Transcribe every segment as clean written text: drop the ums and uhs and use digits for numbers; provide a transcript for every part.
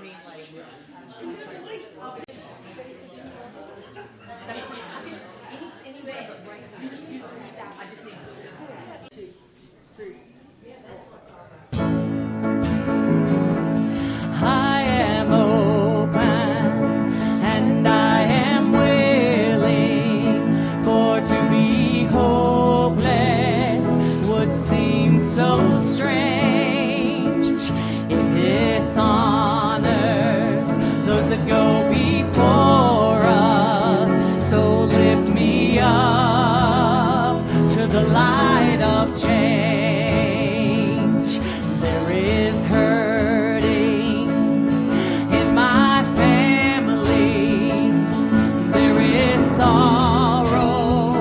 mean, like, that's fine. I just, any way, right? You just need that. I just need 2, 3, 4. I am open and I am willing, for to be hopeless would seem so strange. It dishonors those that go before us, so lift me up to the light of change. There is hurting in my family, there is sorrow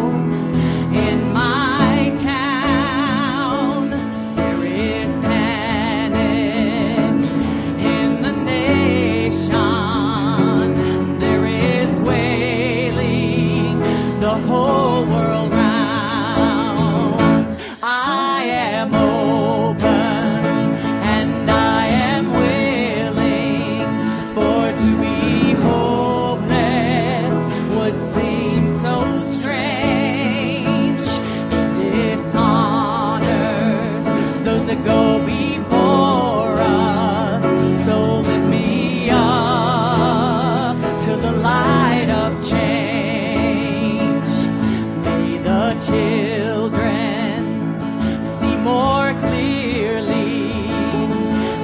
in my town, there is panic in the nation, there is wailing the whole world round. I am open and I am willing, for to be hopeless would seem so strange. It dishonors those that go before us, so lift me up to the light of change. May the children see more clearly,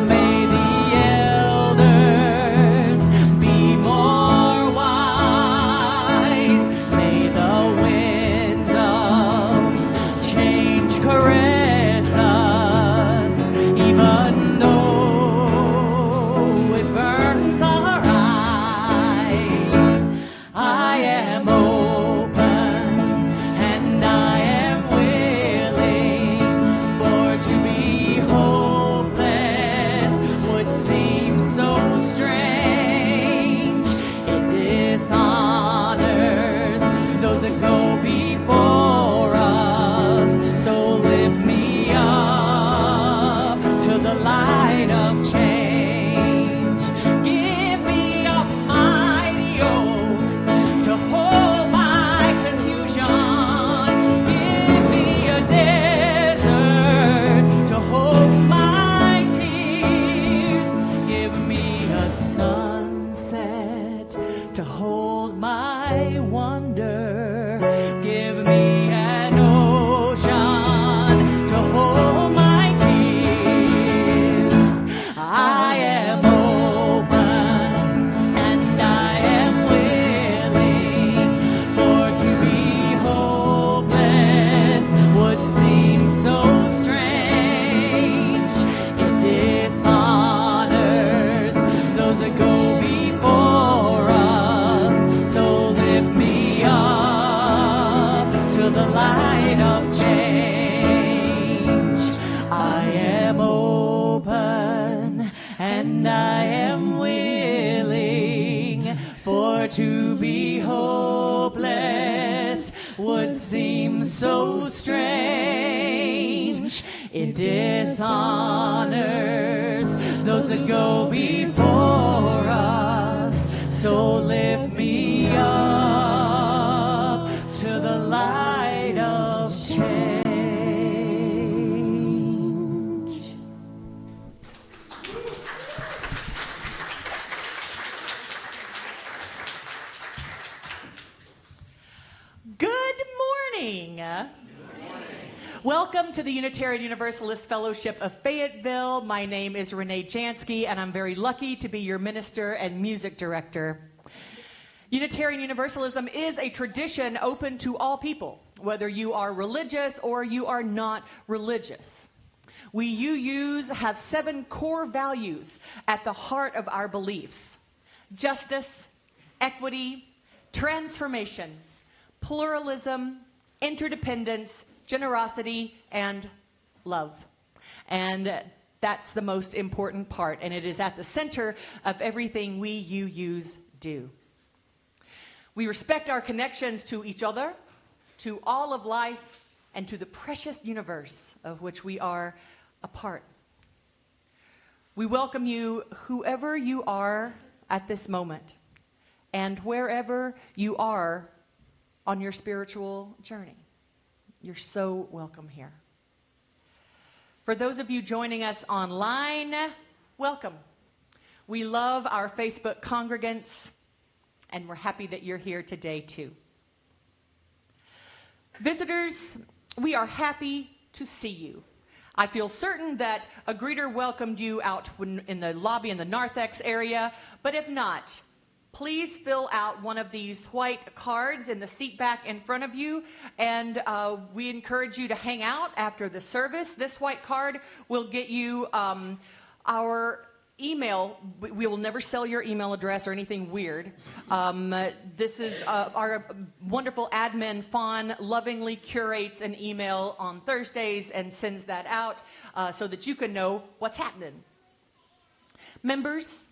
may the elders be more wise, may the winds of change caress us, even though it burns our eyes. I am open and I am willing, for to be hopeless would seem so strange. It dishonors those that go before us, so lift me up to the light of change. Give me a mighty oath to hold my confusion. Give me a desert to hold my tears. Give me a sunset to hold my wonder. Give me an ocean to hold my tears. I am open and I am willing, for to be hopeless would seem so strange. It dishonors those that go before us, so lift me up to the light of change. I am open and I am willing, for to be hopeless would seem so strange. It dishonors those that go before us, so lift me up to the light of change. Good morning. Welcome to the Unitarian Universalist Fellowship of Fayetteville. My name is Renee Jansky, and I'm very lucky to be your minister and music director. Unitarian Universalism is a tradition open to all people, whether you are religious or you are not religious. We UUs have 7 core values at the heart of our beliefs: justice, equity, transformation, pluralism, interdependence, generosity, and love. And that's the most important part, and it is at the center of everything we UUs do. We respect our connections to each other, to all of life, and to the precious universe of which we are a part. We welcome you, whoever you are at this moment, and wherever you are on your spiritual journey. You're so welcome here. For those of you joining us online, welcome. We love our Facebook congregants, and we're happy that you're here today too. Visitors, we are happy to see you. I feel certain that a greeter welcomed you out in the lobby in the narthex area, but if not, please fill out one of these white cards in the seat back in front of you, and we encourage you to hang out after the service. This white card will get you our email. We will never sell your email address or anything weird. This is our wonderful admin, Fawn, lovingly curates an email on Thursdays and sends that out so that you can know what's happening. Members,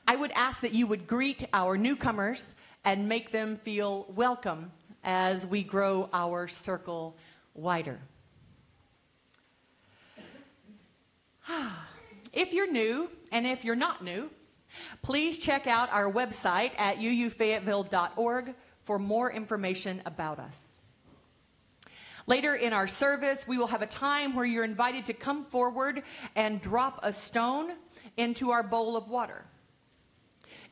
I would ask that you would greet our newcomers and make them feel welcome as we grow our circle wider. If you're new, and if you're not new, please check out our website at UUFayetteville.org for more information about us. Later in our service, we will have a time where you're invited to come forward and drop a stone into our bowl of water.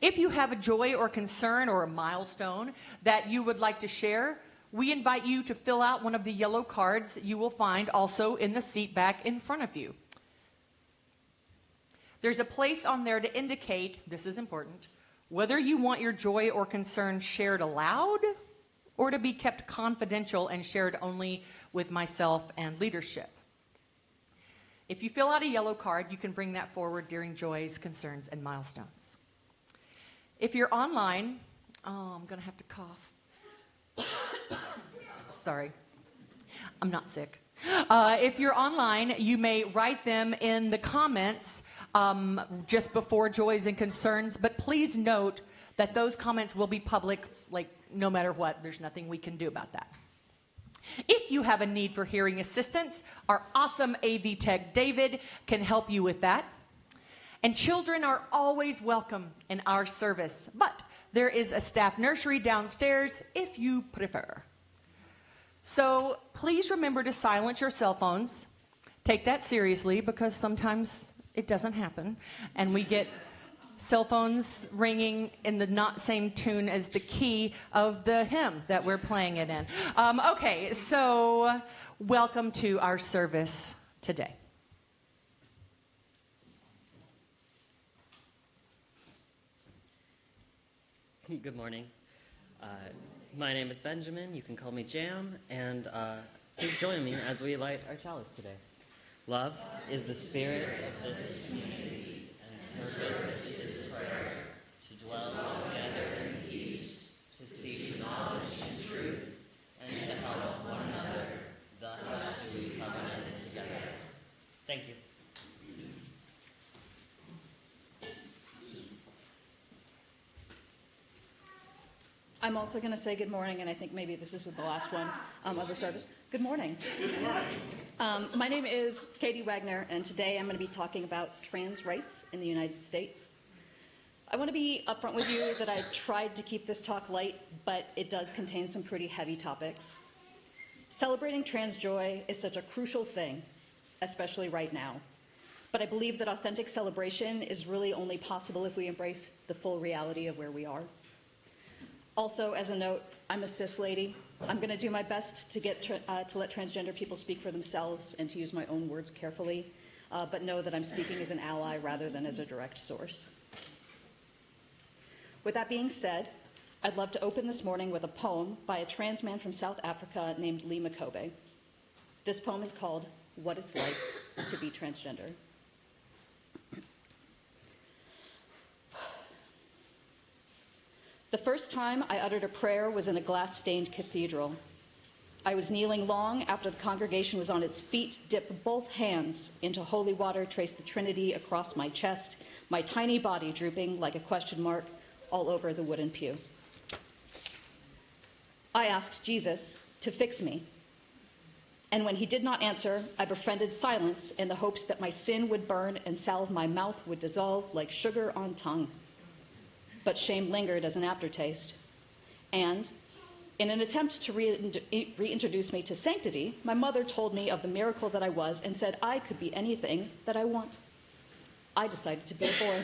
If you have a joy or concern or a milestone that you would like to share, we invite you to fill out one of the yellow cards you will find also in the seat back in front of you. There's a place on there to indicate, this is important, whether you want your joy or concern shared aloud or to be kept confidential and shared only with myself and leadership. If you fill out a yellow card, you can bring that forward during joys, concerns, and milestones. If you're online, I'm going to have to cough. Sorry, I'm not sick. If you're online, you may write them in the comments just before joys and concerns, but please note that those comments will be public, like no matter what. There's nothing we can do about that. If you have a need for hearing assistance, our awesome AV tech David can help you with that. And children are always welcome in our service, but there is a staff nursery downstairs if you prefer. So please remember to silence your cell phones. Take that seriously because sometimes it doesn't happen, and we get cell phones ringing in the not same tune as the key of the hymn that we're playing it in. Okay, so welcome to our service today. Good morning. My name is Benjamin. You can call me Jam, and please join me as we light our chalice today. Love is the spirit of this community, and service is prayer, to dwell together in peace, to seek knowledge and truth, and to help one another. Thus do we covenant together. Thank you. I'm also going to say good morning, and I think maybe this is the last one of the service. Good morning. Good morning. My name is Katy Wagner, and today I'm going to be talking about trans rights in the United States. I want to be upfront with you that I tried to keep this talk light, but it does contain some pretty heavy topics. Celebrating trans joy is such a crucial thing, especially right now. But I believe that authentic celebration is really only possible if we embrace the full reality of where we are. Also, as a note, I'm a cis lady. I'm going to do my best to let transgender people speak for themselves and to use my own words carefully, but know that I'm speaking as an ally rather than as a direct source. With that being said, I'd love to open this morning with a poem by a trans man from South Africa named Lee Makobe. This poem is called What It's Like to Be Transgender. The first time I uttered a prayer was in a glass-stained cathedral. I was kneeling long after the congregation was on its feet, dipped both hands into holy water, traced the Trinity across my chest, my tiny body drooping like a question mark all over the wooden pew. I asked Jesus to fix me. And when he did not answer, I befriended silence in the hopes that my sin would burn and salve my mouth would dissolve like sugar on tongue. But shame lingered as an aftertaste. And in an attempt to reintroduce me to sanctity, my mother told me of the miracle that I was and said I could be anything that I want. I decided to be a boy.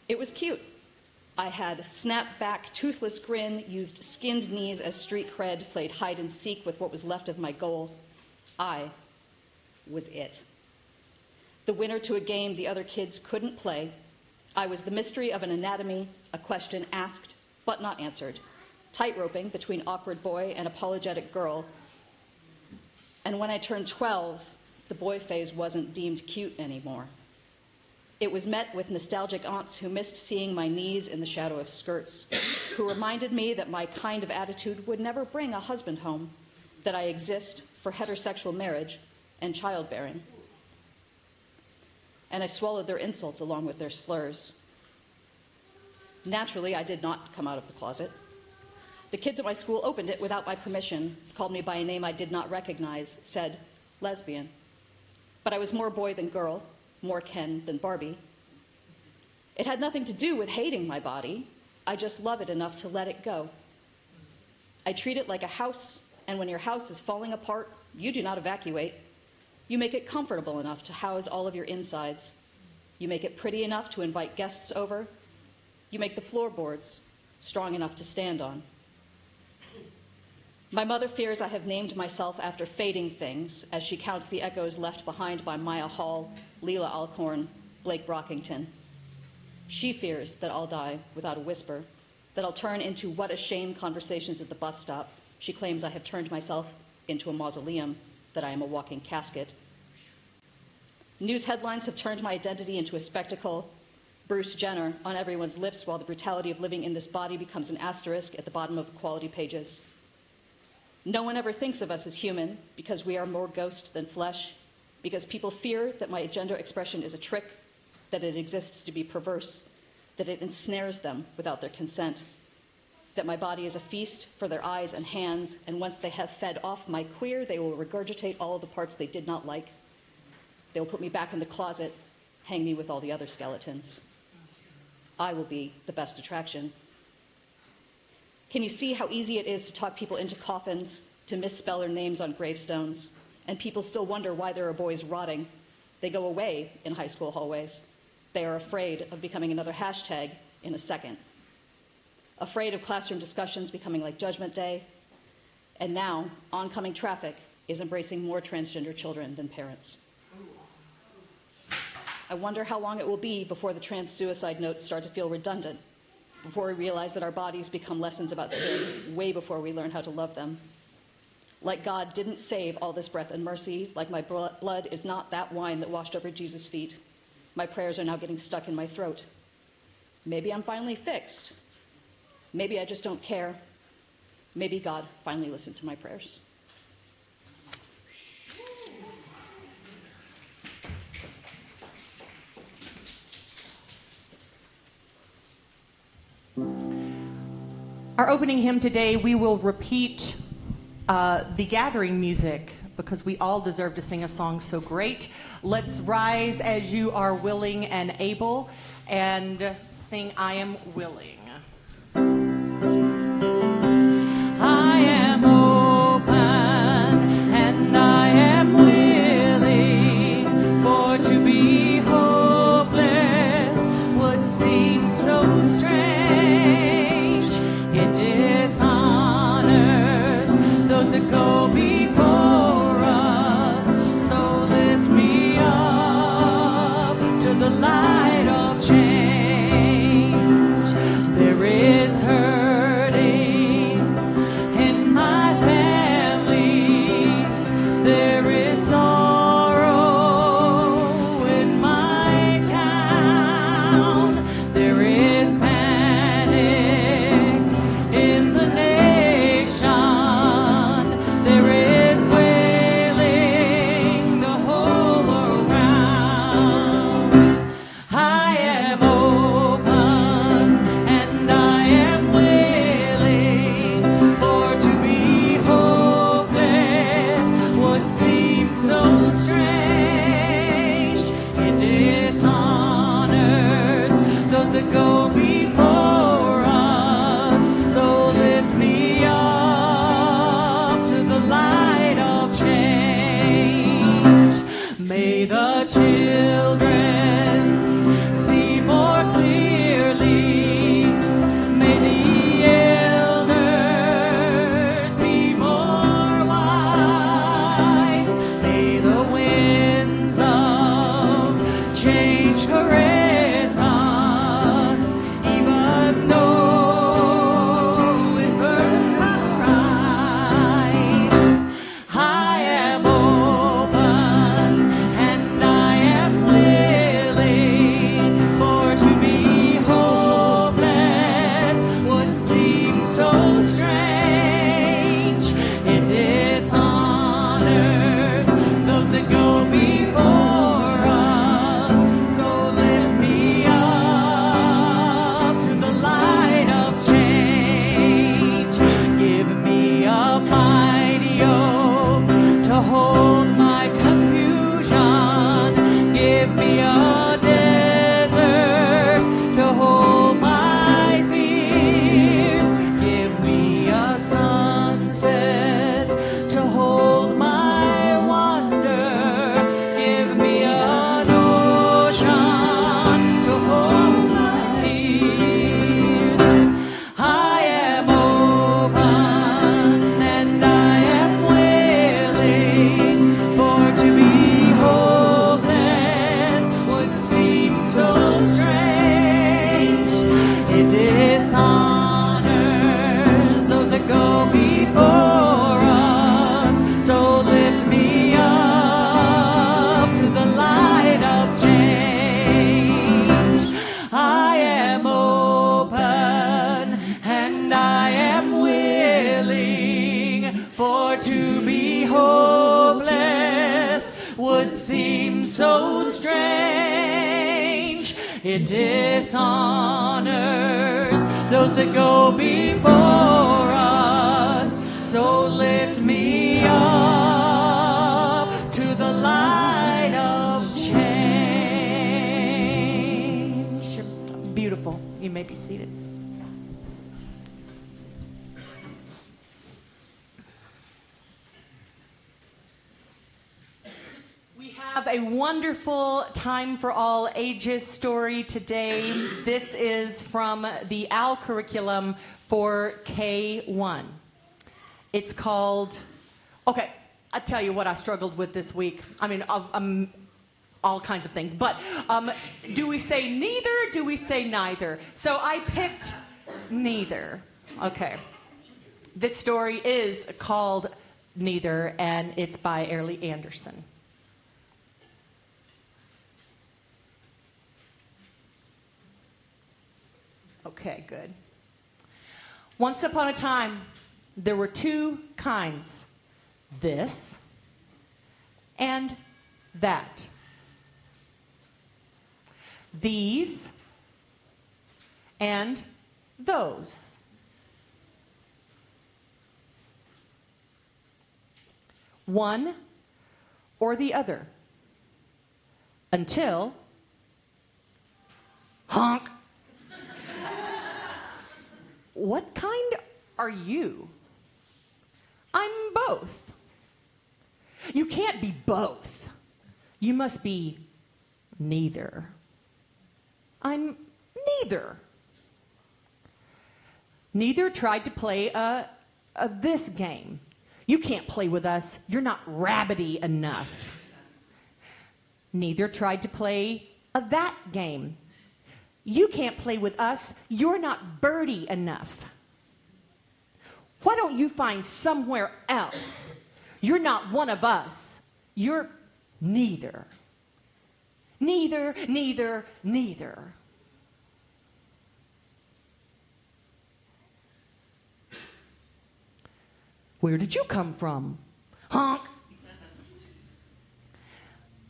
It was cute. I had snap-back, toothless grin, used skinned knees as street cred, played hide-and-seek with what was left of my goal. I was it. The winner to a game the other kids couldn't play. I was the mystery of an anatomy, a question asked but not answered, tightroping between awkward boy and apologetic girl. And when I turned 12, the boy phase wasn't deemed cute anymore. It was met with nostalgic aunts who missed seeing my knees in the shadow of skirts, who reminded me that my kind of attitude would never bring a husband home, that I exist for heterosexual marriage and childbearing. And I swallowed their insults along with their slurs. Naturally, I did not come out of the closet. The kids at my school opened it without my permission, called me by a name I did not recognize, said lesbian. But I was more boy than girl, more Ken than Barbie. It had nothing to do with hating my body. I just love it enough to let it go. I treat it like a house, and when your house is falling apart, you do not evacuate. You make it comfortable enough to house all of your insides. You make it pretty enough to invite guests over. You make the floorboards strong enough to stand on. My mother fears I have named myself after fading things as she counts the echoes left behind by Maya Hall, Leela Alcorn, Blake Brockington. She fears that I'll die without a whisper, that I'll turn into what a shame conversations at the bus stop. She claims I have turned myself into a mausoleum, that I am a walking casket. News headlines have turned my identity into a spectacle. Bruce Jenner on everyone's lips while the brutality of living in this body becomes an asterisk at the bottom of equality pages. No one ever thinks of us as human because we are more ghost than flesh, because people fear that my gender expression is a trick, that it exists to be perverse, that it ensnares them without their consent, that my body is a feast for their eyes and hands, and once they have fed off my queer, they will regurgitate all of the parts they did not like. They will put me back in the closet, hang me with all the other skeletons. I will be the best attraction. Can you see how easy it is to talk people into coffins, to misspell their names on gravestones, and people still wonder why there are boys rotting? They go away in high school hallways. They are afraid of becoming another hashtag in a second. Afraid of classroom discussions becoming like Judgment Day. And now, oncoming traffic is embracing more transgender children than parents. I wonder how long it will be before the trans suicide notes start to feel redundant, before we realize that our bodies become lessons about sin way before we learn how to love them. Like God didn't save all this breath and mercy, like my blood is not that wine that washed over Jesus' feet. My prayers are now getting stuck in my throat. Maybe I'm finally fixed. Maybe I just don't care. Maybe God finally listened to my prayers. Our opening hymn today, we will repeat the gathering music because we all deserve to sing a song so great. Let's rise as you are willing and able and sing I Am Willing. I am open and I am willing, for to be hopeless would seem so strange. It dishonors those that go before us, so lift me up to the light of change. which caress us, even though it burns our eyes. I am open and I am willing, for to be hopeless would seem so strange. It dishonors those that go before us. So lift me up to the light of change. Give me a mighty oak to hold my confusion. Give me a desert to hold my fears. Give me a sunset to hold my wonder. Give me an ocean to hold my tears. I am open and I am willing, for to be hopeless would seem so strange. It dishonors those that go before us. So lift me up to the light of change. I am open and I am willing, for to be hopeless would seem so strange. It dishonors those that go before us. So lift me up to the light of change. Beautiful. You may be seated. We have a wonderful Time for All Ages story today. This is from the AL curriculum for K1. It's called, okay, I'll tell you what I struggled with this week. I mean, all kinds of things. But do we say neither? Do we say neither? So I picked neither. Okay. This story is called Neither, and it's by Airlie Anderson. Okay, good. Once upon a time, there were two kinds, this and that. These and those. One or the other. Until honk. What kind are you? I'm both. You can't be both. You must be neither. I'm neither. Neither tried to play a this game. You can't play with us. You're not rabbity enough. Neither tried to play a that game. You can't play with us. You're not birdie enough. Why don't you find somewhere else? You're not one of us. You're neither. Neither, neither, neither. Where did you come from? Honk.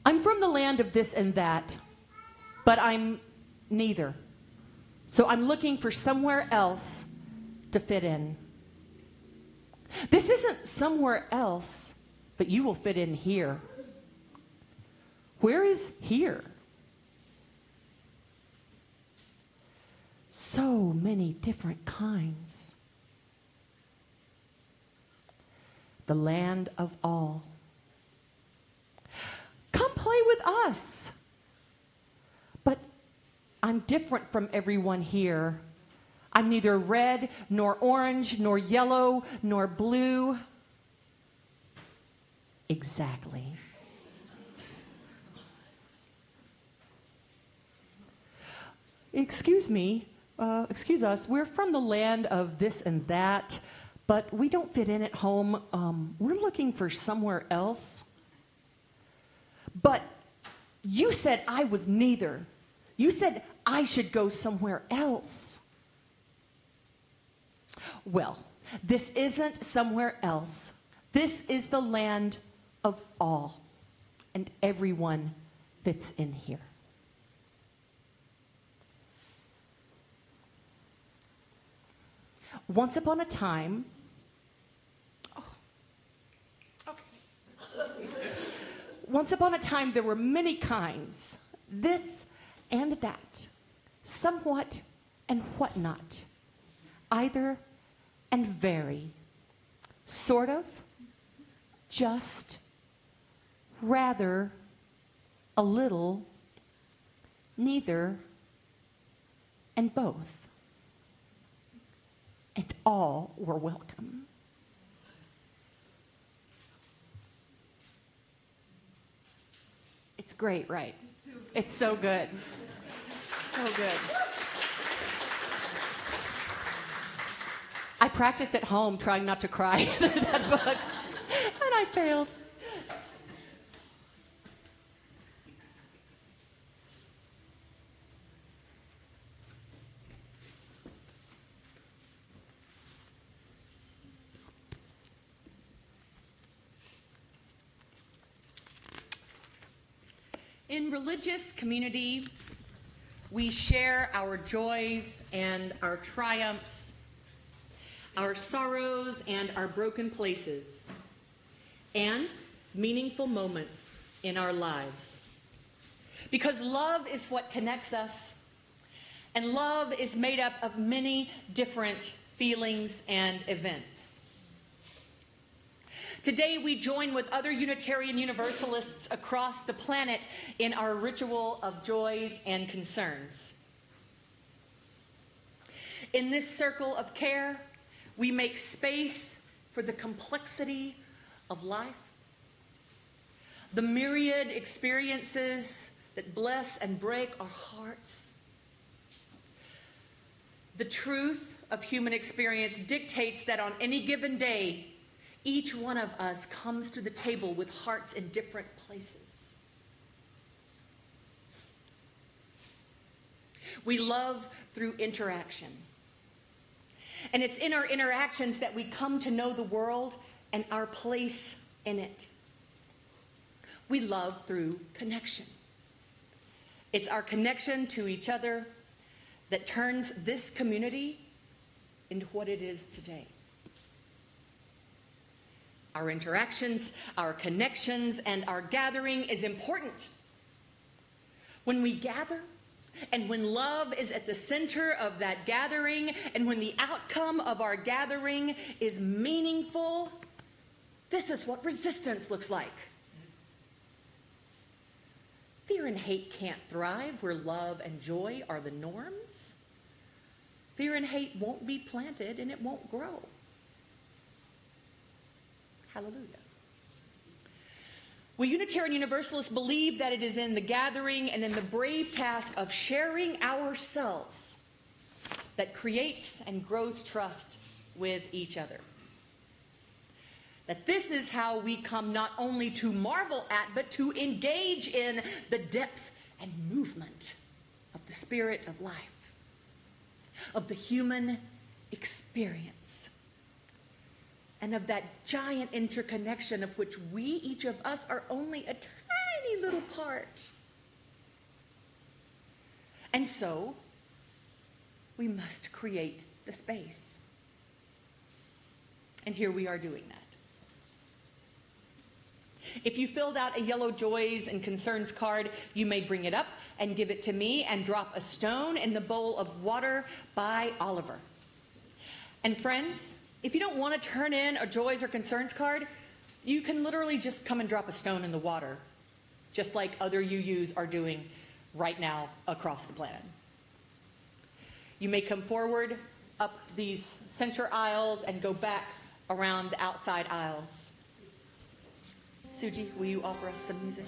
I'm from the land of this and that, but I'm neither. So I'm looking for somewhere else to fit in. This isn't somewhere else, but you will fit in here. Where is here? So many different kinds. The land of all. Come play with us. But I'm different from everyone here. I'm neither red, nor orange, nor yellow, nor blue. Exactly. excuse me, excuse us, we're from the land of this and that, but we don't fit in at home. We're looking for somewhere else. But you said I was neither. You said I should go somewhere else. Well, this isn't somewhere else. This is the land of all, and everyone fits in here. Once upon a time, once upon a time, there were many kinds, this and that, somewhat and whatnot, either and very, sort of, just, rather, a little, neither, and both. And all were welcome. It's great, right? It's so good. So good. I practiced at home trying not to cry through that book, and I failed. In religious community, we share our joys and our triumphs, our sorrows and our broken places, and meaningful moments in our lives. Because love is what connects us, and love is made up of many different feelings and events. Today, we join with other Unitarian Universalists across the planet in our ritual of joys and concerns. In this circle of care, we make space for the complexity of life, the myriad experiences that bless and break our hearts. The truth of human experience dictates that on any given day, each one of us comes to the table with hearts in different places. We love through interaction. And it's in our interactions that we come to know the world and our place in it. We love through connection. It's our connection to each other that turns this community into what it is today. Our interactions, our connections, and our gathering is important. When we gather, and when love is at the center of that gathering, and when the outcome of our gathering is meaningful, this is what resistance looks like. Fear and hate can't thrive where love and joy are the norms. Fear and hate won't be planted, and it won't grow. Hallelujah. We Unitarian Universalists believe that it is in the gathering and in the brave task of sharing ourselves that creates and grows trust with each other. That this is how we come not only to marvel at, but to engage in the depth and movement of the spirit of life, of the human experience, and of that giant interconnection of which we, each of us, are only a tiny little part. And so, we must create the space. And here we are doing that. If you filled out a yellow joys and concerns card, you may bring it up and give it to me and drop a stone in the bowl of water by Oliver. And friends, if you don't want to turn in a joys or concerns card, you can literally just come and drop a stone in the water, just like other UUs are doing right now across the planet. You may come forward up these center aisles and go back around the outside aisles. Suji, will you offer us some music?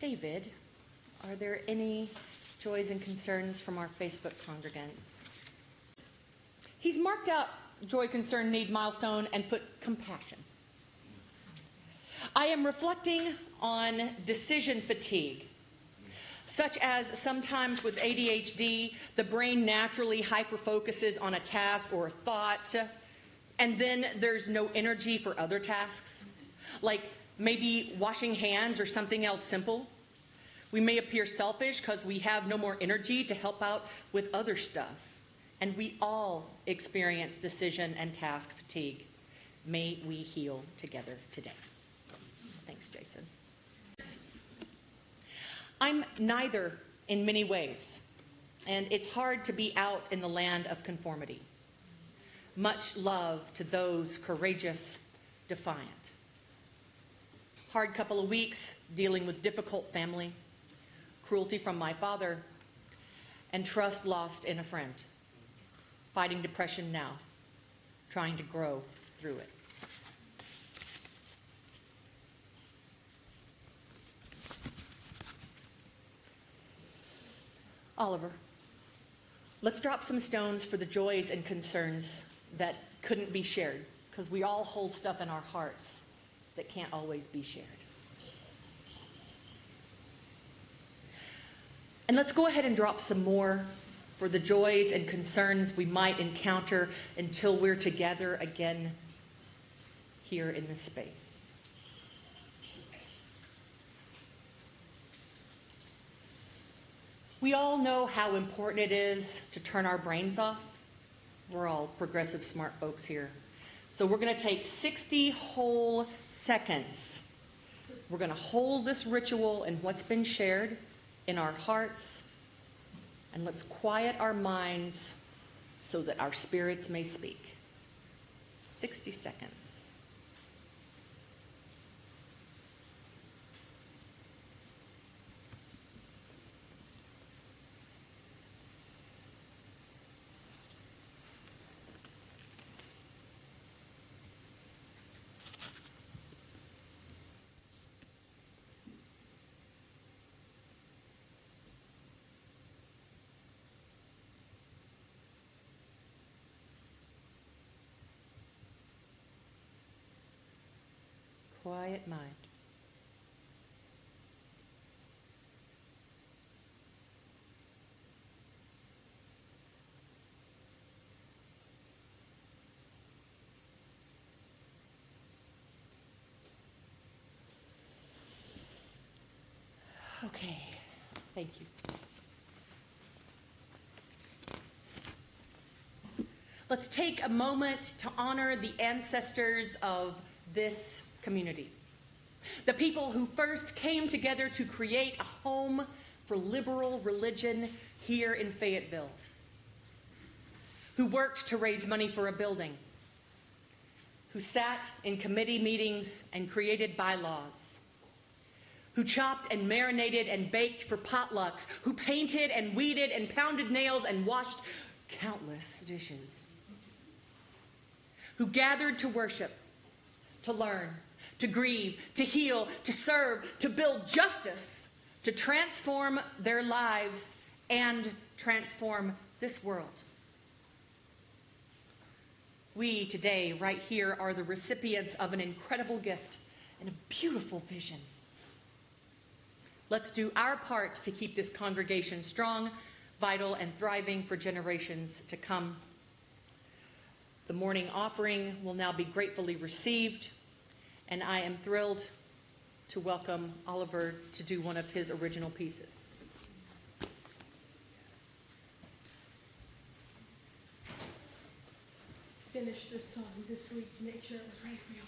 David, are there any joys and concerns from our Facebook congregants? He's marked out joy, concern, need, milestone, and put compassion. I am reflecting on decision fatigue, such as sometimes with ADHD, the brain naturally hyperfocuses on a task or a thought, and then there's no energy for other tasks, like maybe washing hands or something else simple. We may appear selfish because we have no more energy to help out with other stuff. And we all experience decision and task fatigue. May we heal together today. Thanks, Jason. I'm neither in many ways, and it's hard to be out in the land of conformity. Much love to those courageous, defiant. Hard couple of weeks dealing with difficult family, cruelty from my father, and trust lost in a friend. Fighting depression now, trying to grow through it. Oliver, let's drop some stones for the joys and concerns that couldn't be shared, because we all hold stuff in our hearts that can't always be shared. And let's go ahead and drop some more for the joys and concerns we might encounter until we're together again here in this space. We all know how important it is to turn our brains off. We're all progressive, smart folks here. So we're going to take 60 whole seconds. We're going to hold this ritual and what's been shared in our hearts, and let's quiet our minds so that our spirits may speak. 60 seconds. Quiet mind. Okay, thank you. Let's take a moment to honor the ancestors of this community. The people who first came together to create a home for liberal religion here in Fayetteville, who worked to raise money for a building, who sat in committee meetings and created bylaws, who chopped and marinated and baked for potlucks, who painted and weeded and pounded nails and washed countless dishes, who gathered to worship, to learn, to grieve, to heal, to serve, to build justice, to transform their lives and transform this world. We today, right here, are the recipients of an incredible gift and a beautiful vision. Let's do our part to keep this congregation strong, vital, and thriving for generations to come. The morning offering will now be gratefully received, and I am thrilled to welcome Oliver to do one of his original pieces. Finished this song this week to make sure it was ready for y'all.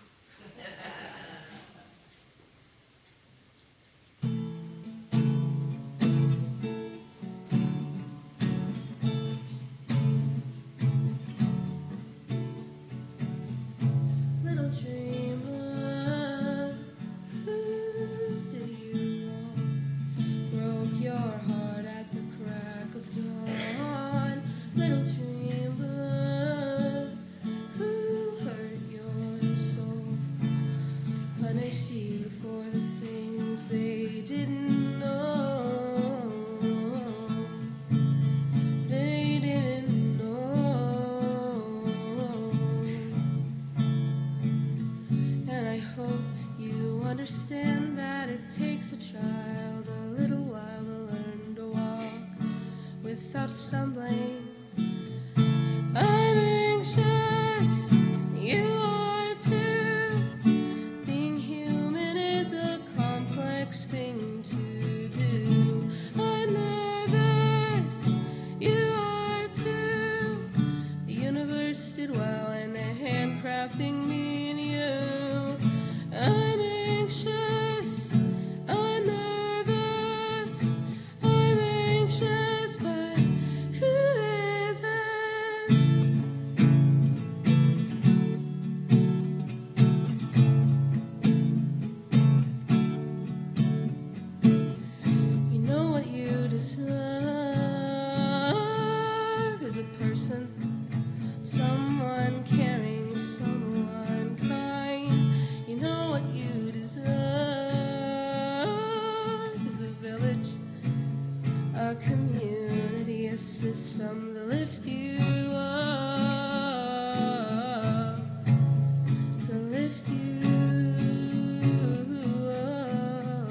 Little dreamer, who did you wrong? Broke your heart at the crack of dawn. Little dreamer, who hurt your soul? Punished you for the things they didn't understand that it takes a child a little while to learn to walk without stumbling. I'm anxious, you are too. Being human is a complex thing to do. I'm nervous, you are too. The universe did well in handcrafting me and you. I'm anxious, I'm nervous, I'm anxious, but who isn't? You know what you deserve is a person, someone caring, someone kind. You know what you deserve is a village, a community, a system to lift you up, to lift you up.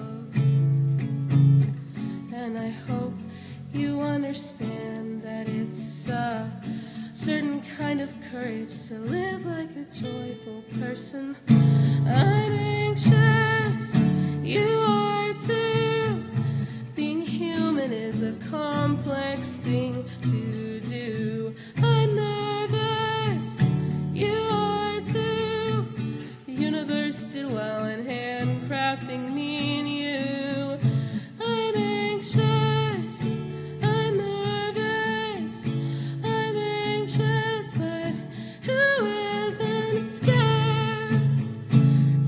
And I hope you understand that it's a certain kind of courage to live like a joyful person. I'm anxious, you are too. Being human is a complex thing to do. I'm nervous, you are too. The universe did well in handcrafting me and you. I'm anxious, I'm nervous, I'm anxious, but who isn't scared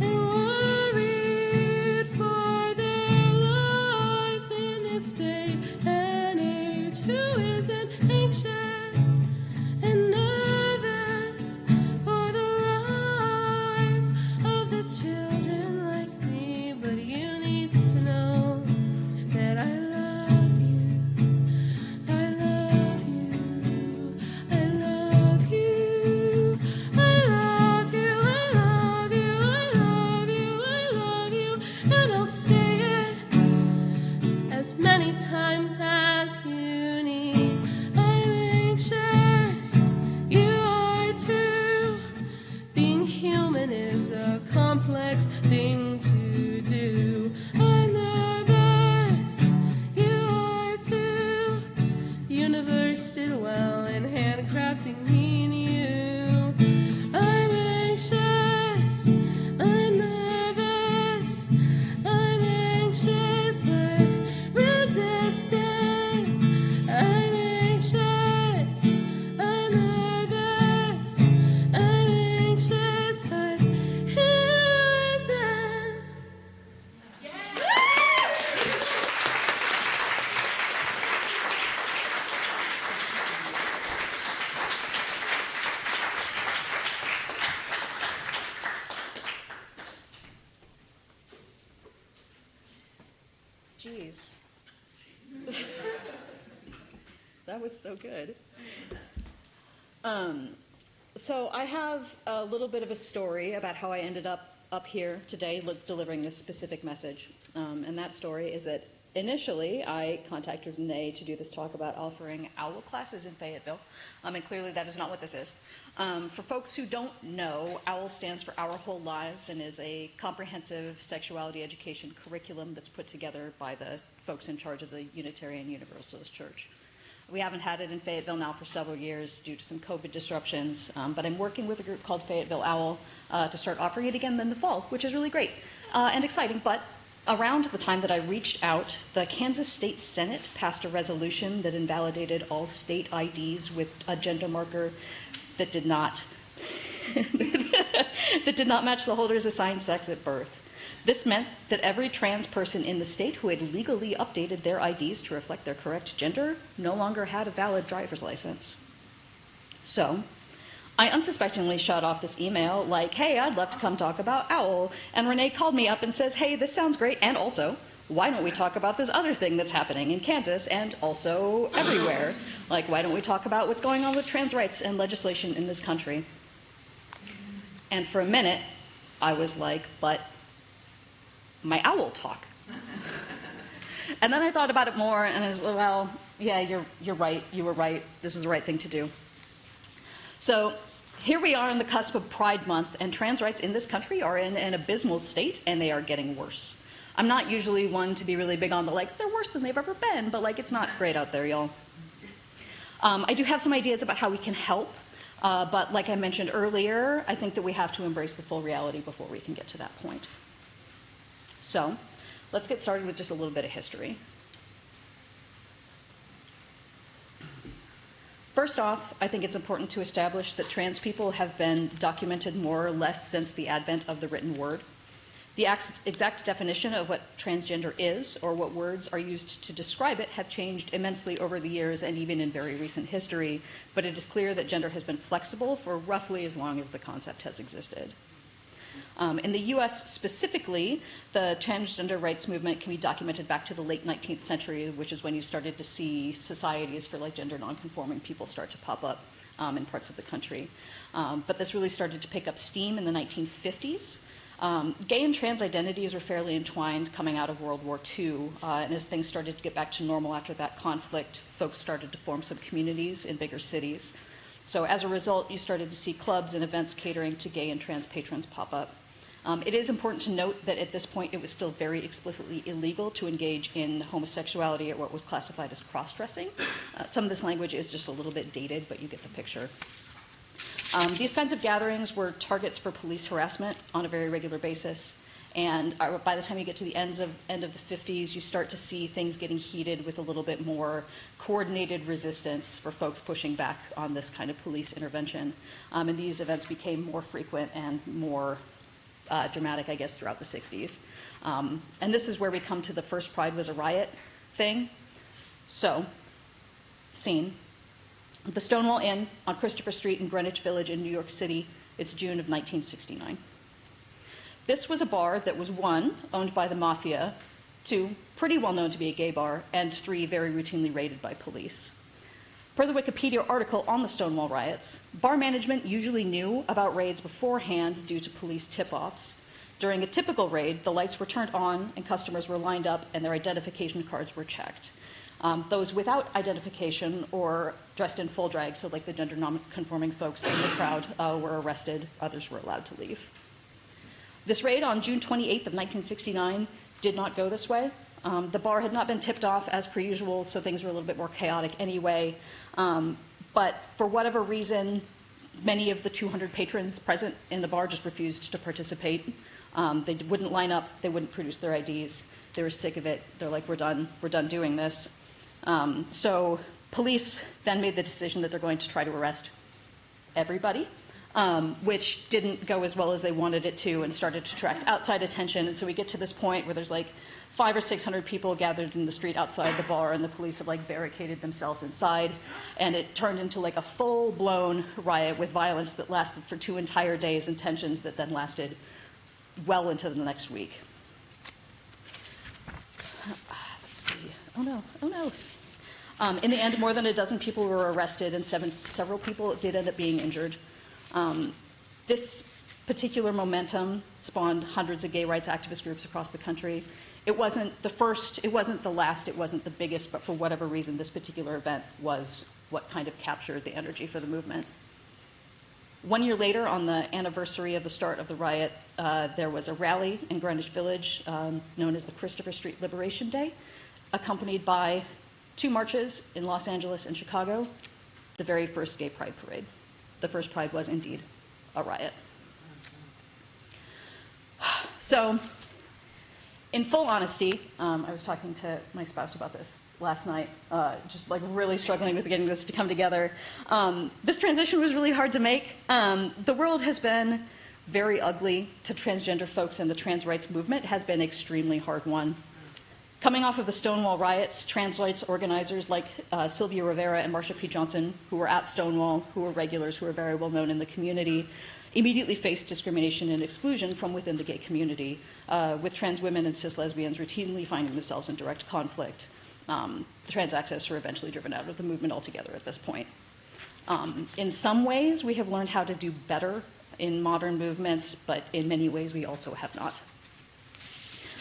and worried for their lives in this day and age? Who isn't anxious and nervous for the lives of the children like me? But you need to know that I love you, I love you, I love you, I love you, I love you, I love you, I love you, and I'll say it as many times as you need. I'm anxious, you are too. Being human is a complex thing to do. I'm nervous, you are too. The universe did well in handcrafting me and you. I'm anxious, I'm nervous, I'm anxious, but resisting. I'm anxious, I'm nervous, I'm anxious, but who isn't? Jeez. That was so good. So I have a little bit of a story about how I ended up here today delivering this specific message. And that story is that initially I contacted Renee to do this talk about offering OWL classes in Fayetteville. And clearly that is not what this is. For folks who don't know, OWL stands for Our Whole Lives and is a comprehensive sexuality education curriculum that's put together by the folks in charge of the Unitarian Universalist Church. We haven't had it in Fayetteville now for several years due to some COVID disruptions, but I'm working with a group called Fayetteville OWL to start offering it again in the fall, which is really great and exciting. But around the time that I reached out, the Kansas State Senate passed a resolution that invalidated all state IDs with a gender marker that did not that did not match the holder's assigned sex at birth. This meant that every trans person in the state who had legally updated their IDs to reflect their correct gender no longer had a valid driver's license. So I unsuspectingly shot off this email like, hey, I'd love to come talk about OWL. And Renee called me up and says, hey, this sounds great. And also, why don't we talk about this other thing that's happening in Kansas and also everywhere? Like, why don't we talk about what's going on with trans rights and legislation in this country? And for a minute, I was like, but my owl talk. And then I thought about it more, and I was like, well, yeah, you're right. You were right. This is the right thing to do. So here we are on the cusp of Pride Month, and trans rights in this country are in an abysmal state, and they are getting worse. I'm not usually one to be really big on the, like, they're worse than they've ever been, but, like, it's not great out there, y'all. I do have some ideas about how we can help, but like I mentioned earlier, I think that we have to embrace the full reality before we can get to that point. So let's get started with just a little bit of history. First off, I think it's important to establish that trans people have been documented more or less since the advent of the written word. The exact definition of what transgender is, or what words are used to describe it, have changed immensely over the years and even in very recent history, but it is clear that gender has been flexible for roughly as long as the concept has existed. In the US specifically, the transgender rights movement can be documented back to the late 19th century, which is when you started to see societies for like gender nonconforming people start to pop up in parts of the country. But this really started to pick up steam in the 1950s. Gay and trans identities were fairly entwined coming out of World War II, and as things started to get back to normal after that conflict, folks started to form some communities in bigger cities. So as a result, you started to see clubs and events catering to gay and trans patrons pop up. It is important to note that at this point it was still very explicitly illegal to engage in homosexuality or what was classified as cross-dressing. Some of this language is just a little bit dated, but you get the picture. These kinds of gatherings were targets for police harassment on a very regular basis. And by the time you get to the end of the 50s, you start to see things getting heated with a little bit more coordinated resistance for folks pushing back on this kind of police intervention. And these events became more frequent and more dramatic, I guess, throughout the 60s. And this is where we come to the first Pride was a riot thing. So, scene. The Stonewall Inn on Christopher Street in Greenwich Village in New York City. It's June of 1969. This was a bar that was 1, owned by the mafia, 2, pretty well known to be a gay bar, and 3, very routinely raided by police. Per the Wikipedia article on the Stonewall riots, bar management usually knew about raids beforehand due to police tip-offs. During a typical raid, the lights were turned on and customers were lined up and their identification cards were checked. Those without identification or dressed in full drag, so like the gender non-conforming folks in the crowd, were arrested. Others were allowed to leave. This raid on June 28th of 1969 did not go this way. The bar had not been tipped off as per usual, so things were a little bit more chaotic anyway. But for whatever reason, many of the 200 patrons present in the bar just refused to participate. They wouldn't line up. They wouldn't produce their IDs. They were sick of it. They're like, we're done doing this. So police then made the decision that they're going to try to arrest everybody, which didn't go as well as they wanted it to and started to attract outside attention. And so we get to this point where there's like 500 or 600 people gathered in the street outside the bar, and the police have like barricaded themselves inside, and it turned into like a full-blown riot with violence that lasted for 2 entire days and tensions that then lasted well into the next week. Let's see. Oh no. In the end, more than a dozen people were arrested, and several people did end up being injured. This particular momentum spawned hundreds of gay rights activist groups across the country. It wasn't the first, it wasn't the last, it wasn't the biggest, but for whatever reason, this particular event was what kind of captured the energy for the movement. 1 year later, on the anniversary of the start of the riot, there was a rally in Greenwich Village known as the Christopher Street Liberation Day, accompanied by 2 marches in Los Angeles and Chicago, the very first gay pride parade. The first pride was indeed a riot. So, in full honesty, I was talking to my spouse about this last night, just like really struggling with getting this to come together. This transition was really hard to make. The world has been very ugly to transgender folks, and the trans rights movement has been extremely hard won. Coming off of the Stonewall riots, trans rights organizers like Sylvia Rivera and Marsha P. Johnson, who were at Stonewall, who were regulars, who were very well known in the community, immediately faced discrimination and exclusion from within the gay community, with trans women and cis lesbians routinely finding themselves in direct conflict. The trans activists were eventually driven out of the movement altogether at this point. In some ways, we have learned how to do better in modern movements, but in many ways, we also have not.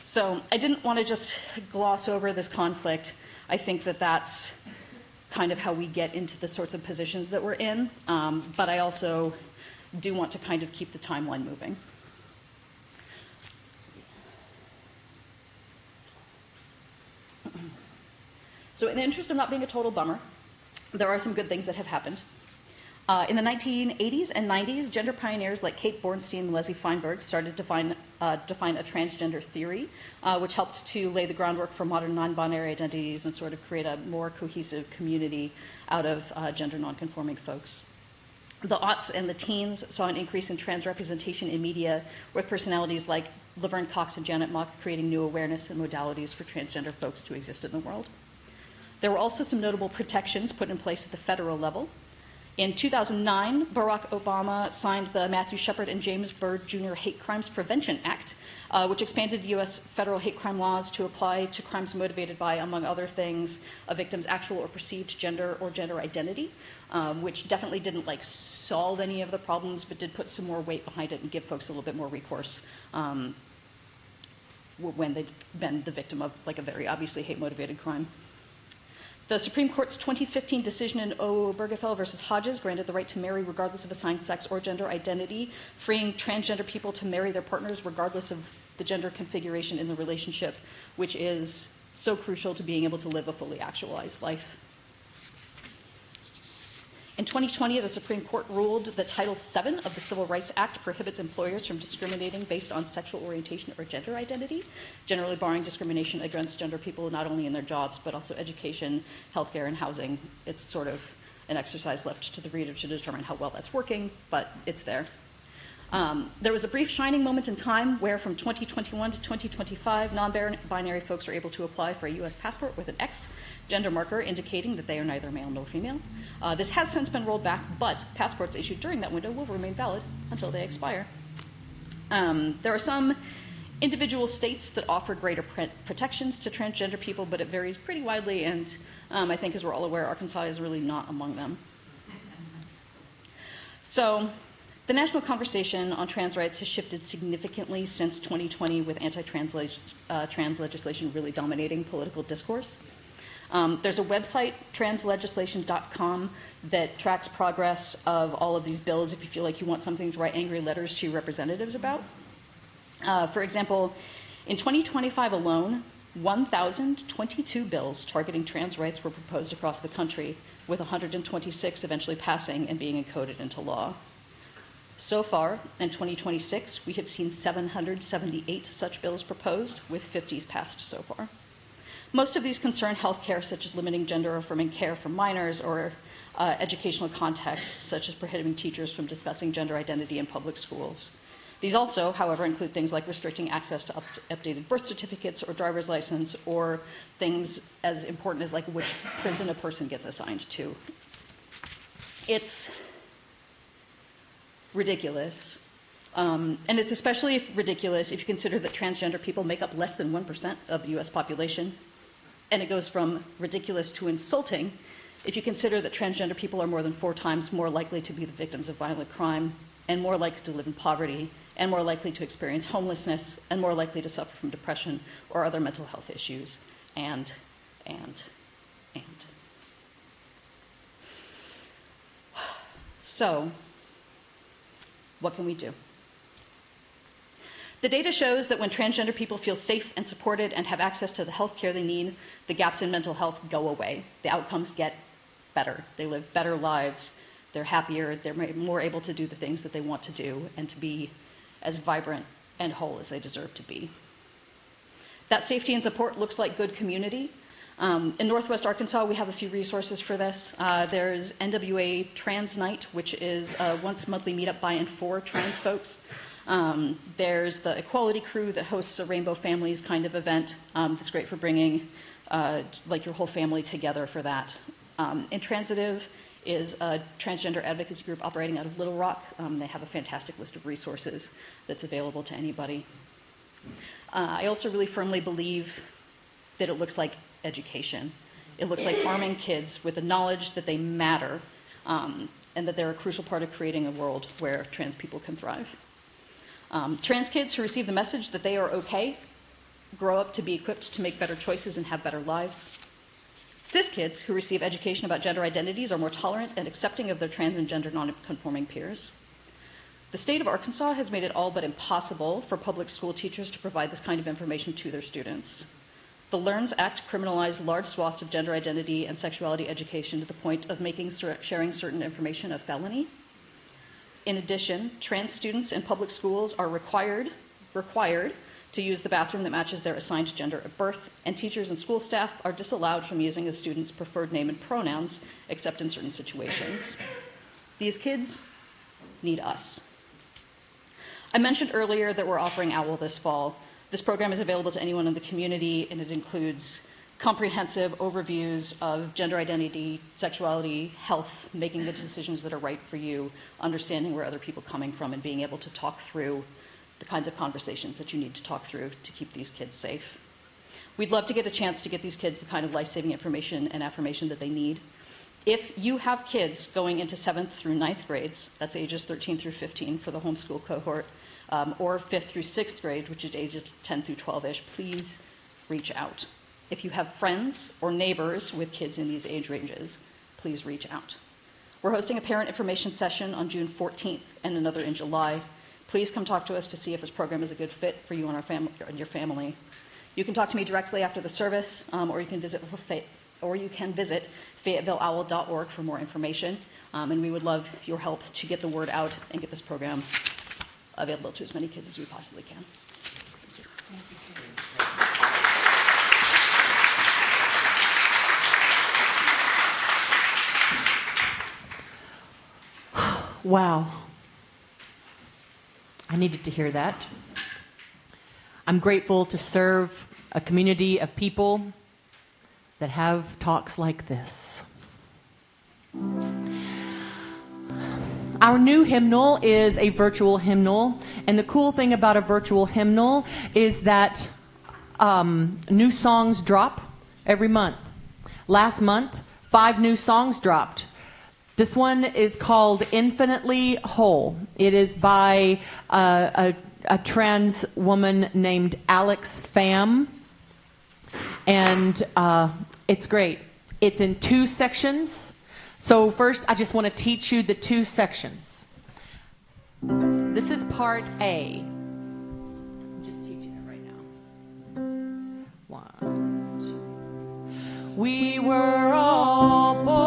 So I didn't want to just gloss over this conflict. I think that that's kind of how we get into the sorts of positions that we're in, but I also do want to kind of keep the timeline moving. So in the interest of not being a total bummer, there are some good things that have happened. In the 1980s and 90s, gender pioneers like Kate Bornstein and Leslie Feinberg started to define a transgender theory, which helped to lay the groundwork for modern non-binary identities and sort of create a more cohesive community out of gender nonconforming folks. The aughts and the teens saw an increase in trans representation in media, with personalities like Laverne Cox and Janet Mock creating new awareness and modalities for transgender folks to exist in the world. There were also some notable protections put in place at the federal level. In 2009, Barack Obama signed the Matthew Shepard and James Byrd Jr. Hate Crimes Prevention Act, which expanded U.S. federal hate crime laws to apply to crimes motivated by, among other things, a victim's actual or perceived gender or gender identity, which definitely didn't solve any of the problems, but did put some more weight behind it and give folks a little bit more recourse when they've been the victim of a very obviously hate-motivated crime. The Supreme Court's 2015 decision in Obergefell versus Hodges granted the right to marry regardless of assigned sex or gender identity, freeing transgender people to marry their partners regardless of the gender configuration in the relationship, which is so crucial to being able to live a fully actualized life. In 2020, the Supreme Court ruled that Title VII of the Civil Rights Act prohibits employers from discriminating based on sexual orientation or gender identity, generally barring discrimination against gender people not only in their jobs, but also education, healthcare, and housing. It's sort of an exercise left to the reader to determine how well that's working, but it's there. There was a brief shining moment in time where from 2021 to 2025, non-binary folks are able to apply for a U.S. passport with an X gender marker indicating that they are neither male nor female. This has since been rolled back, but passports issued during that window will remain valid until they expire. There are some individual states that offer greater protections to transgender people, but it varies pretty widely, and I think, as we're all aware, Arkansas is really not among them. So, the national conversation on trans rights has shifted significantly since 2020, with anti-trans legislation really dominating political discourse. There's a website, translegislation.com, that tracks progress of all of these bills if you feel like you want something to write angry letters to your representatives about. For example, in 2025 alone, 1,022 bills targeting trans rights were proposed across the country, with 126 eventually passing and being encoded into law. So far, in 2026, we have seen 778 such bills proposed, with 50 passed so far. Most of these concern healthcare, such as limiting gender-affirming care for minors, or educational contexts, such as prohibiting teachers from discussing gender identity in public schools. These also, however, include things like restricting access to updated birth certificates or driver's license, or things as important as which prison a person gets assigned to. It's ridiculous. And it's especially ridiculous if you consider that transgender people make up less than 1% of the US population. And it goes from ridiculous to insulting if you consider that transgender people are more than 4 times more likely to be the victims of violent crime, and more likely to live in poverty, and more likely to experience homelessness, and more likely to suffer from depression or other mental health issues, and. So, what can we do? The data shows that when transgender people feel safe and supported and have access to the health care they need, the gaps in mental health go away. The outcomes get better. They live better lives. They're happier. They're more able to do the things that they want to do and to be as vibrant and whole as they deserve to be. That safety and support looks like good community. In Northwest Arkansas, we have a few resources for this. There's NWA Trans Night, which is a once-monthly meetup by and for trans folks. There's the Equality Crew that hosts a Rainbow Families kind of event that's great for bringing your whole family together for that. Intransitive is a transgender advocacy group operating out of Little Rock. They have a fantastic list of resources that's available to anybody. I also really firmly believe that it looks like education. It looks like arming kids with the knowledge that they matter, and that they're a crucial part of creating a world where trans people can thrive. Trans kids who receive the message that they are okay grow up to be equipped to make better choices and have better lives. Cis kids who receive education about gender identities are more tolerant and accepting of their trans and gender non-conforming peers. The state of Arkansas has made it all but impossible for public school teachers to provide this kind of information to their students. The LEARNS Act criminalized large swaths of gender identity and sexuality education to the point of making sharing certain information a felony. In addition, trans students in public schools are required to use the bathroom that matches their assigned gender at birth, and teachers and school staff are disallowed from using a student's preferred name and pronouns, except in certain situations. These kids need us. I mentioned earlier that we're offering OWL this fall. This program is available to anyone in the community, and it includes comprehensive overviews of gender identity, sexuality, health, making the decisions that are right for you, understanding where other people are coming from, and being able to talk through the kinds of conversations that you need to talk through to keep these kids safe. We'd love to get a chance to get these kids the kind of life-saving information and affirmation that they need. If you have kids going into 7th through 9th grades, that's ages 13 through 15 for the homeschool cohort, or 5th through 6th grade, which is ages 10 through 12-ish, please reach out. If you have friends or neighbors with kids in these age ranges, please reach out. We're hosting a parent information session on June 14th and another in July. Please come talk to us to see if this program is a good fit for you and your family. You can talk to me directly after the service, or you can visit FayettevilleOwl.org for more information. And we would love your help to get the word out and get this program available to as many kids as we possibly can. Wow. I needed to hear that. I'm grateful to serve a community of people that have talks like this. Our new hymnal is a virtual hymnal, and the cool thing about a virtual hymnal is that new songs drop every month. Last month, 5 new songs dropped. This one is called Infinitely Whole. It is by a trans woman named Alex Pham, and it's great. It's in 2 sections. So first, I just want to teach you the 2 sections. This is part A. I'm just teaching it right now. 1, 2. We were all born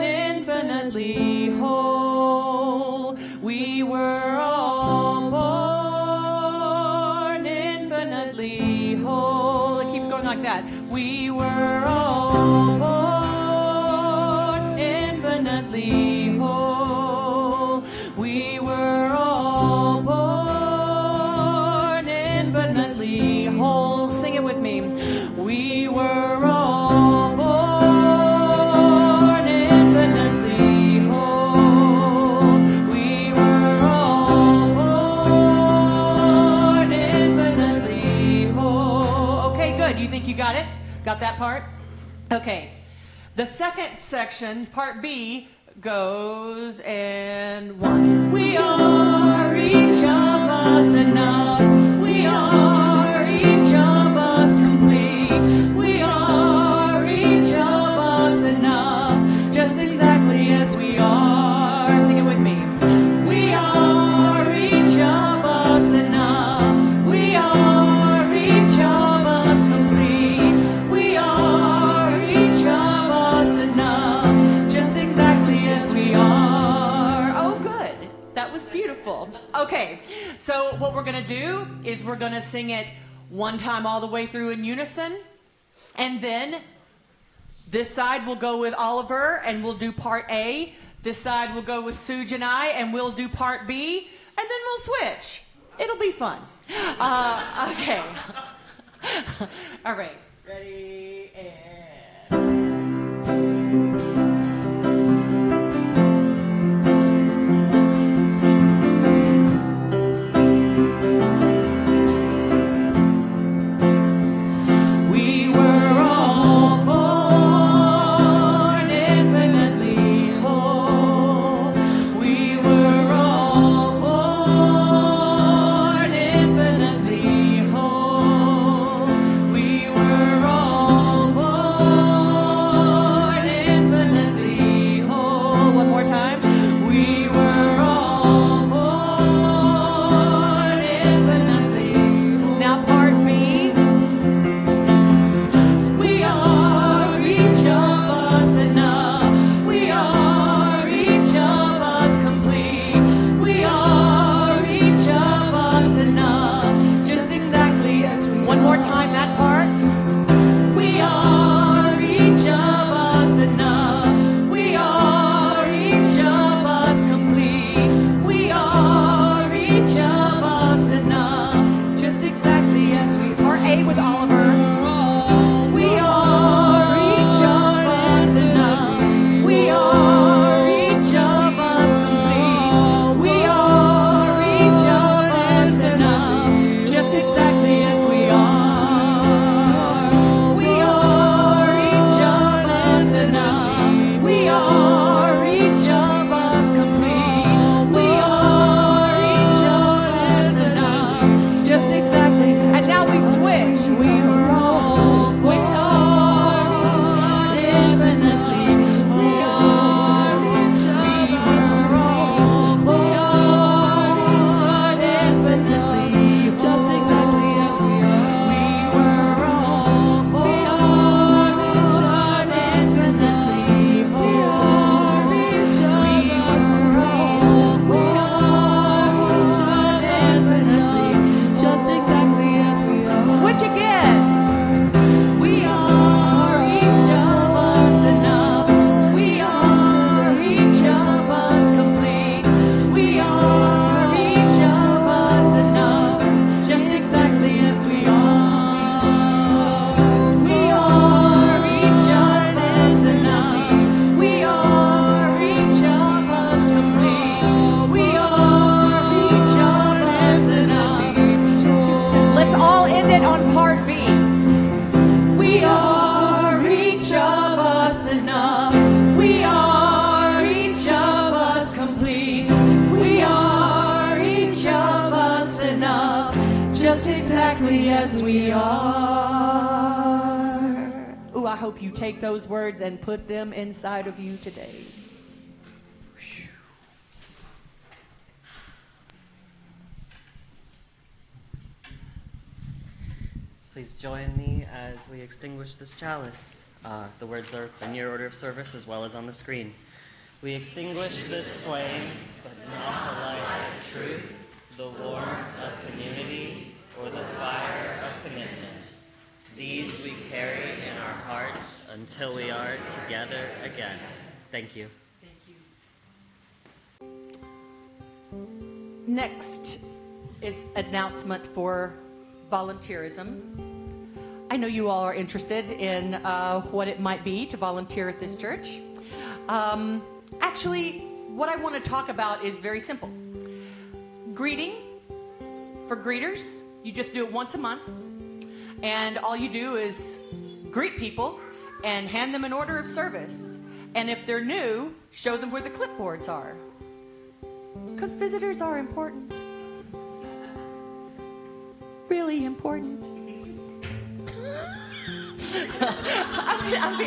infinitely whole. We were all born infinitely whole. It keeps going like that. We were all born infinitely whole. We were all born infinitely whole. Sing it with me. We were all born infinitely whole. We were all born infinitely whole. Okay, good. You think you got it? Got that part? Okay. The second section, part B, goes and 1. We are each of us enough. We are each of us complete. We are each of us enough, just exactly as we are. Sing it with me. We are each of us enough. We are each of us complete. We are each of us enough, just exactly as we are. Oh, good. That was beautiful. Okay, so what we're going to do is we're going to sing it one time all the way through in unison, and then this side will go with Oliver, and we'll do part A. This side will go with Suj and I, and we'll do part B, and then we'll switch. It'll be fun. Okay. All right. Ready, and... We were all born infinitely whole. We were all born infinitely whole. on part B. We are each of us enough. We are each of us complete. We are each of us enough, just exactly as we are. Ooh, I hope you take those words and put them inside of you today. Please join me as we extinguish this chalice. The words are in your order of service as well as on the screen. We extinguish this flame, but not the light of truth, the warmth of community, or the fire of commitment. These we carry in our hearts until we are together again. Thank you. Next is announcement for volunteerism. I know you all are interested in what it might be to volunteer at this church. Actually, what I want to talk about is very simple. Greeting for greeters, you just do it once a month. And all you do is greet people and hand them an order of service. And if they're new, show them where the clipboards are. Because visitors are important. Really important.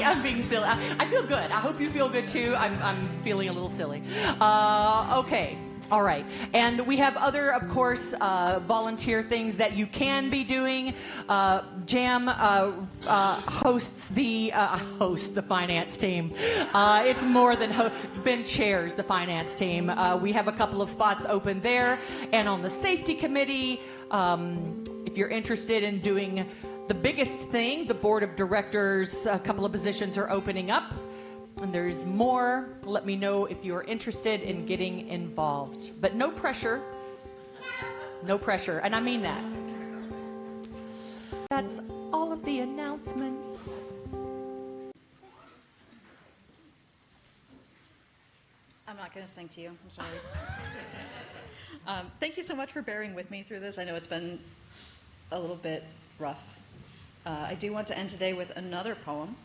I'm being silly. I feel good. I hope you feel good too. I'm feeling a little silly. Okay. All right. And we have other, of course, volunteer things that you can be doing. Jam hosts the finance team. It's more than Ben chairs the finance team. We have a couple of spots open there. And on the safety committee, if you're interested in doing the biggest thing, the board of directors, a couple of positions are opening up. And there's more. Let me know if you're interested in getting involved. But no pressure. No pressure. And I mean that. That's all of the announcements. I'm not going to sing to you. I'm sorry. Thank you so much for bearing with me through this. I know it's been a little bit rough. I do want to end today with another poem.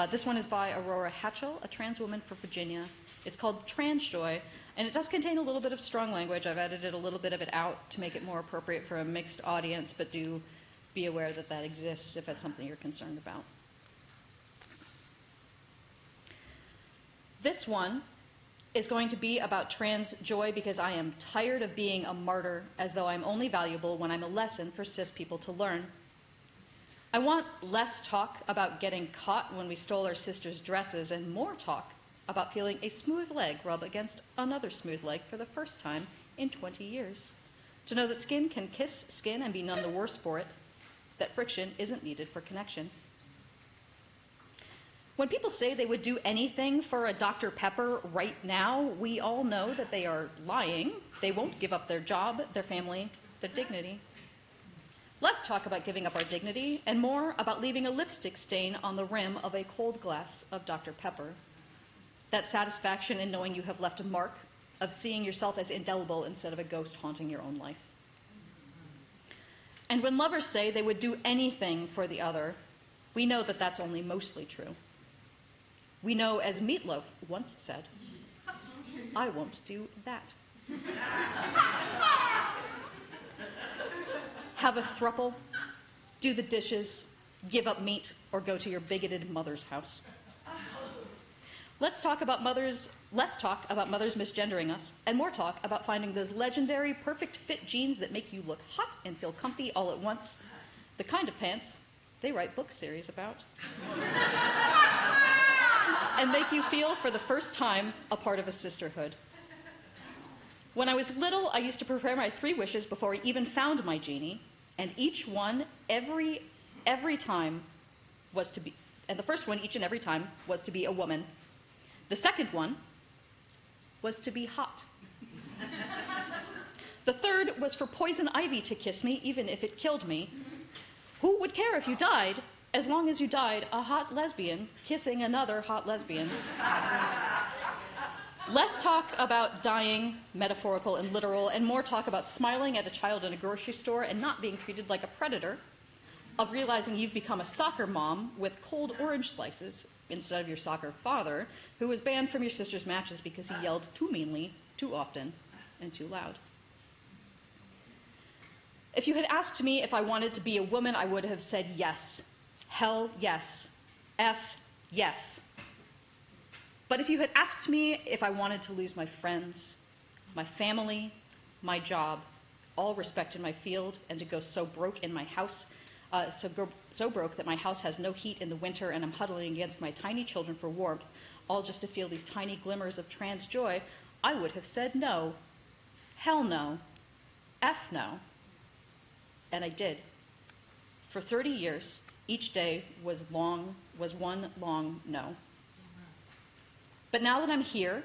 This one is by Aurora Hatchell, a trans woman from Virginia. It's called Trans Joy, and it does contain a little bit of strong language. I've edited a little bit of it out to make it more appropriate for a mixed audience, but do be aware that that exists if it's something you're concerned about. This one is going to be about trans joy because I am tired of being a martyr as though I'm only valuable when I'm a lesson for cis people to learn. I want less talk about getting caught when we stole our sisters' dresses and more talk about feeling a smooth leg rub against another smooth leg for the first time in 20 years. To know that skin can kiss skin and be none the worse for it, that friction isn't needed for connection. When people say they would do anything for a Dr. Pepper right now, we all know that they are lying. They won't give up their job, their family, their dignity. Less talk about giving up our dignity and more about leaving a lipstick stain on the rim of a cold glass of Dr. Pepper. That satisfaction in knowing you have left a mark, of seeing yourself as indelible instead of a ghost haunting your own life. And when lovers say they would do anything for the other, we know that that's only mostly true. We know, as Meatloaf once said, I won't do that. Have a throuple, do the dishes, give up meat, or go to your bigoted mother's house. Let's talk about mothers, less talk about mothers misgendering us, and more talk about finding those legendary perfect fit jeans that make you look hot and feel comfy all at once. The kind of pants they write book series about. And make you feel for the first time a part of a sisterhood. When I was little, I used to prepare my 3 wishes before I even found my genie, and each one, every time, was to be, and the first one, each and every time, was to be a woman. The second one was to be hot. The third was for poison ivy to kiss me, even if it killed me. Who would care if you died, as long as you died a hot lesbian kissing another hot lesbian? Less talk about dying, metaphorical and literal, and more talk about smiling at a child in a grocery store and not being treated like a predator. of realizing you've become a soccer mom with cold orange slices instead of your soccer father, who was banned from your sister's matches because he yelled too meanly, too often, and too loud. If you had asked me if I wanted to be a woman, I would have said yes. Hell yes. F yes. But if you had asked me if I wanted to lose my friends, my family, my job, all respect in my field, and to go so broke in my house, so broke that my house has no heat in the winter and I'm huddling against my tiny children for warmth, all just to feel these tiny glimmers of trans joy, I would have said no. Hell no. F no. And I did. For 30 years, each day was one long no. But now that I'm here,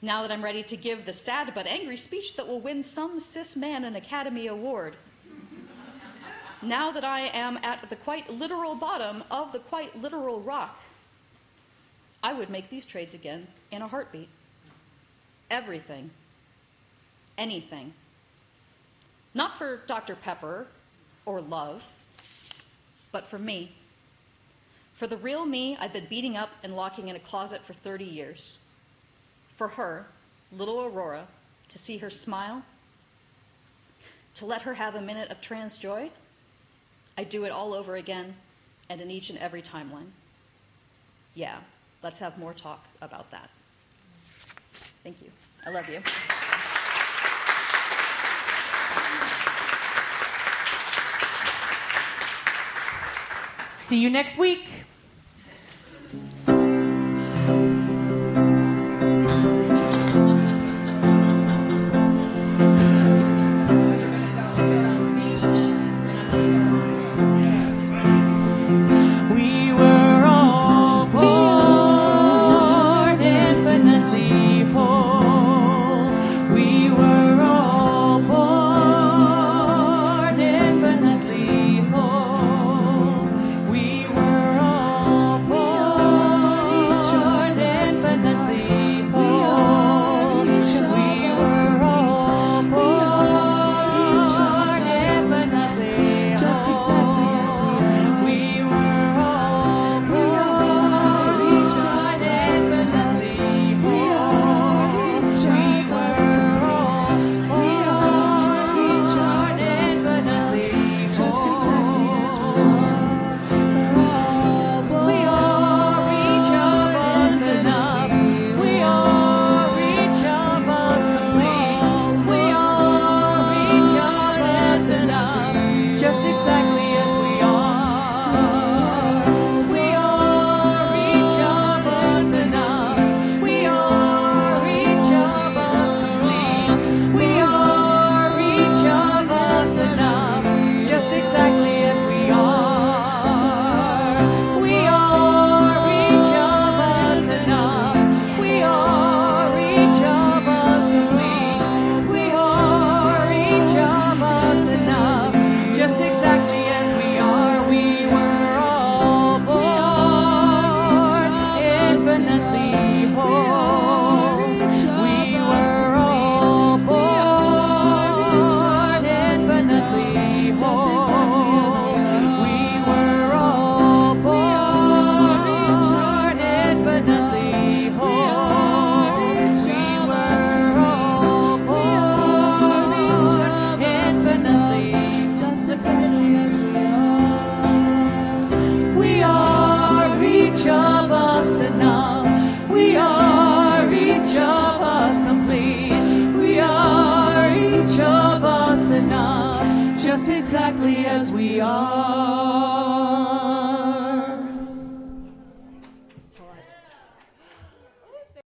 now that I'm ready to give the sad but angry speech that will win some cis man an Academy Award, now that I am at the quite literal bottom of the quite literal rock, I would make these trades again in a heartbeat. Everything. Anything. Not for Dr. Pepper or love, but for me. For the real me I've been beating up and locking in a closet for 30 years. For her, little Aurora, to see her smile, to let her have a minute of trans joy, I do it all over again and in each and every timeline. Yeah, let's have more talk about that. Thank you. I love you. See you next week. Exactly as we are.